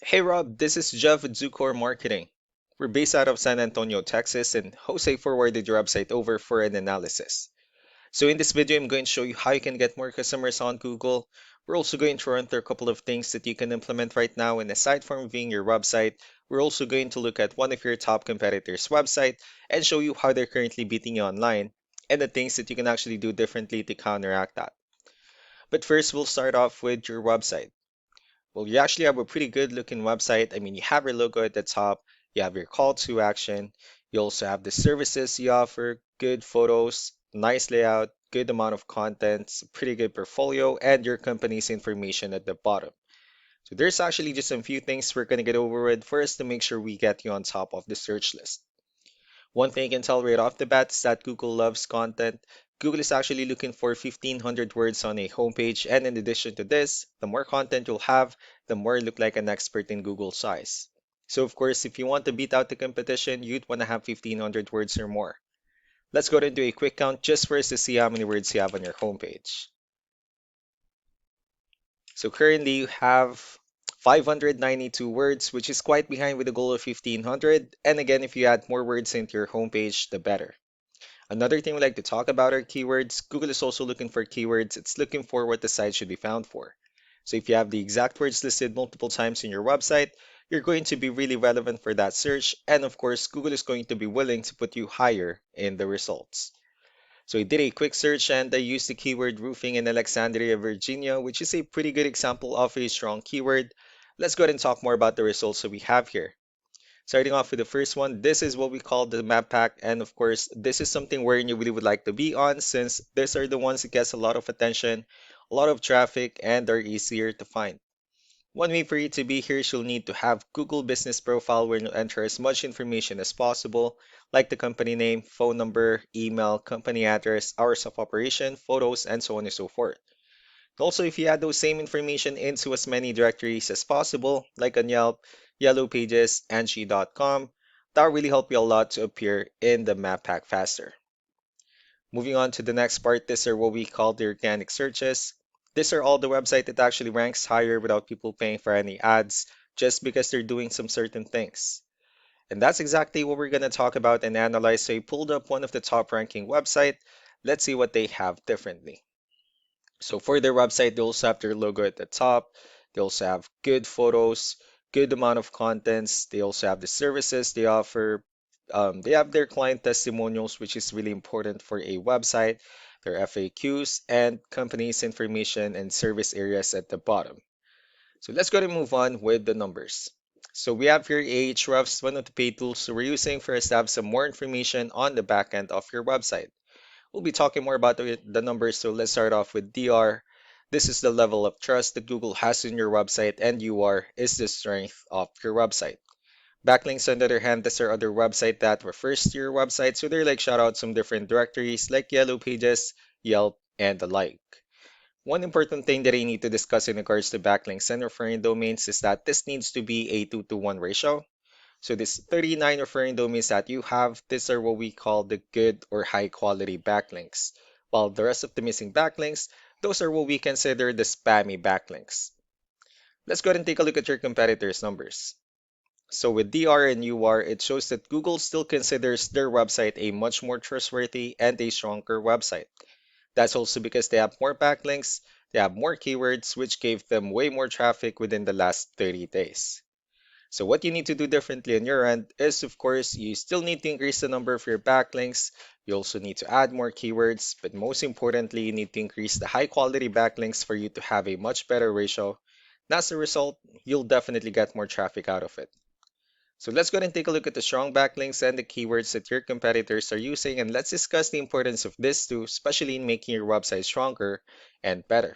Hey Rob, this is Jeff with Zucor Marketing. We're based out of San Antonio, Texas, and Jose forwarded your website over for an analysis. So in this video, I'm going to show you how you can get more customers on Google. We're also going to run through a couple of things that you can implement right now, and aside from reviewing your website, we're also going to look at one of your top competitors' website and show you how they're currently beating you online and the things that you can actually do differently to counteract that. But first, we'll start off with your website. Well, you actually have a pretty good looking website. I mean, you have your logo at the top, you have your call to action, you also have the services you offer, good photos, nice layout, good amount of content, pretty good portfolio, and your company's information at the bottom. So there's actually just a few things we're going to get over with first to make sure we get you on top of the search list. One thing you can tell right off the bat is that Google loves content. Google is actually looking for 1,500 words on a homepage, and in addition to this, the more content you'll have, the more you look like an expert in Google's eyes. So of course, if you want to beat out the competition, you'd want to have 1,500 words or more. Let's go into a quick count just for us to see how many words you have on your homepage. So currently you have 592 words, which is quite behind with the goal of 1,500. And again, if you add more words into your homepage, the better. Another thing we like to talk about are keywords. Google is also looking for keywords. It's looking for what the site should be found for. So if you have the exact words listed multiple times in your website, you're going to be really relevant for that search. And of course, Google is going to be willing to put you higher in the results. So I did a quick search and I used the keyword roofing in Alexandria, Virginia, which is a pretty good example of a strong keyword. Let's go ahead and talk more about the results that we have here. Starting off with the first one, this is what we call the map pack. And of course, this is something where you really would like to be on since these are the ones that gets a lot of attention, a lot of traffic, and are easier to find. One way for you to be here is you'll need to have Google Business Profile where you'll enter as much information as possible, like the company name, phone number, email, company address, hours of operation, photos, and so on and so forth. Also, if you add those same information into as many directories as possible, like on Yelp, Yellow Pages, Angie.com, that will really help you a lot to appear in the map pack faster. Moving on to the next part, these are what we call the organic searches. These are all the website that actually ranks higher without people paying for any ads, just because they're doing some certain things. And that's exactly what we're going to talk about and analyze. So I pulled up one of the top ranking website. Let's see what they have differently. So for their website, they also have their logo at the top. They also have good photos, good amount of contents. They also have the services they offer. They have their client testimonials, which is really important for a website, their FAQs, and companies' information and service areas at the bottom. So let's go and move on with the numbers. So we have here Ahrefs, one of the paid tools we're using for us to have some more information on the back end of your website. We'll be talking more about the numbers, so let's start off with DR. This is the level of trust that Google has in your website, and UR is the strength of your website. Backlinks, on the other hand, these are other website that refers to your website, so they're like shoutouts from different directories like Yellow Pages, Yelp, and the like. One important thing that I need to discuss in regards to backlinks and referring domains is that this needs to be a 2 to 1 ratio. So this 39 referring domains that you have, these are what we call the good or high quality backlinks. While the rest of the missing backlinks, those are what we consider the spammy backlinks. Let's go ahead and take a look at your competitors' numbers. So with DR and UR, it shows that Google still considers their website a much more trustworthy and a stronger website. That's also because they have more backlinks, they have more keywords, which gave them way more traffic within the last 30 days. So what you need to do differently on your end is, of course, you still need to increase the number of your backlinks. You also need to add more keywords, but most importantly, you need to increase the high quality backlinks for you to have a much better ratio. And as a result, you'll definitely get more traffic out of it. So let's go ahead and take a look at the strong backlinks and the keywords that your competitors are using, and let's discuss the importance of this too, especially in making your website stronger and better.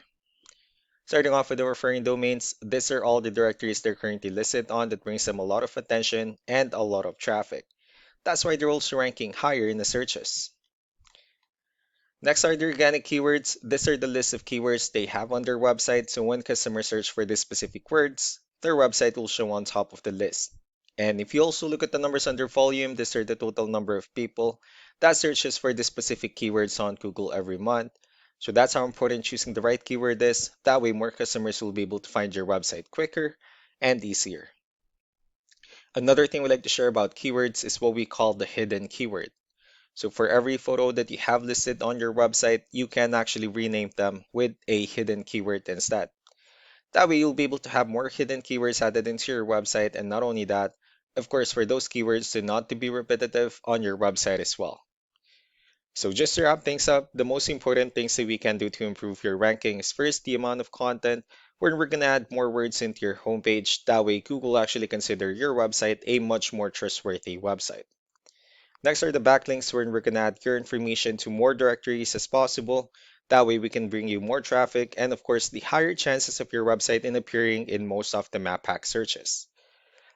Starting off with the referring domains, these are all the directories they're currently listed on that brings them a lot of attention and a lot of traffic. That's why they're also ranking higher in the searches. Next are the organic keywords. These are the list of keywords they have on their website, so when customers search for these specific words, their website will show on top of the list. And if you also look at the numbers under volume, these are the total number of people that searches for the specific keywords on Google every month. So that's how important choosing the right keyword is. That way more customers will be able to find your website quicker and easier. Another thing we like to share about keywords is what we call the hidden keyword. So for every photo that you have listed on your website, you can actually rename them with a hidden keyword instead. That way you'll be able to have more hidden keywords added into your website, and not only that, of course, for those keywords to not to be repetitive on your website as well. So just to wrap things up, the most important things that we can do to improve your ranking is first the amount of content, where we're gonna add more words into your homepage. That way Google actually consider your website a much more trustworthy website. Next are the backlinks, where we're gonna add your information to more directories as possible. That way we can bring you more traffic and of course the higher chances of your website in appearing in most of the map hack searches.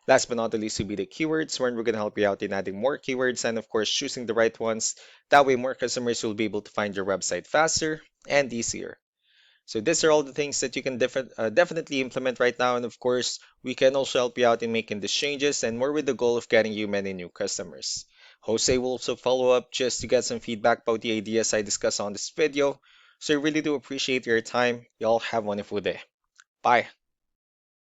Last but not the least will be the keywords, where we're going to help you out in adding more keywords and of course choosing the right ones. That way more customers will be able to find your website faster and easier. So these are all the things that you can definitely implement right now. And of course, we can also help you out in making these changes and more with the goal of getting you many new customers. Jose will also follow up just to get some feedback about the ideas I discussed on this video. So I really do appreciate your time. Y'all have a wonderful day. Bye.